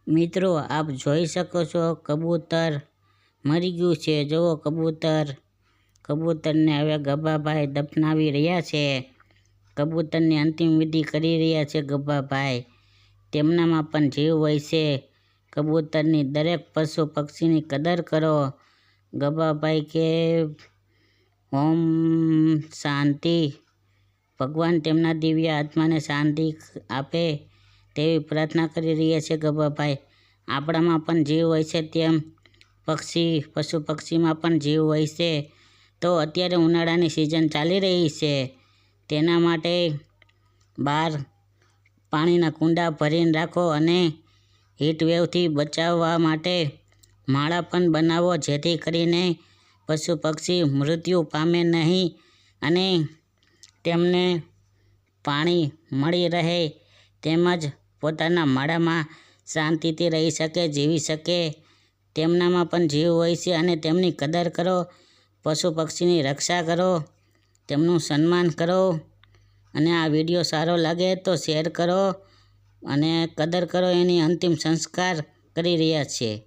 મિત્રો, આપ જોઈ શકો છો કબૂતર મરી ગયું છે। જુઓ કબૂતરને હવે ગબ્બાભાઈ દફનાવી રહ્યા છે। કબૂતરની અંતિમ વિધિ કરી રહ્યા છે ગબ્બાભાઈ। તેમનામાં પણ જીવ હોય છે। કબૂતરની દરેક પશુ પક્ષીની કદર કરો। ગબ્બાભાઈ કે ઓમ શાંતિ। ભગવાન તેમના દિવ્ય આત્માને શાંતિ આપે તેવી પ્રાર્થના કરી રહ્યા છે ગબ્બાભાઈ। આપણામાં પણ જીવ હોય છે તેમ પશુ પક્ષીમાં પણ જીવ હોય છે। તો અત્યારે ઉનાળાની સિઝન ચાલી રહી છે, તેના માટે બહાર પાણીના કુંડા ભરીને રાખો અને હીટવેવથી બચાવવા માટે માળા પણ બનાવો, જેથી કરીને પશુ પક્ષી મૃત્યુ પામે નહીં અને તેમને પાણી મળી રહે, તેમજ પોતાના માળામાં શાંતિથી રહી શકે, જીવી શકે। તેમનામાં પણ જીવ હોય છે અને તેમની કદર કરો, પશુ પક્ષીની રક્ષા કરો, તેમનું સન્માન કરો। અને આ વિડીયો સારો લાગે તો શેર કરો અને કદર કરો। એની અંતિમ સંસ્કાર કરી રહ્યા છે।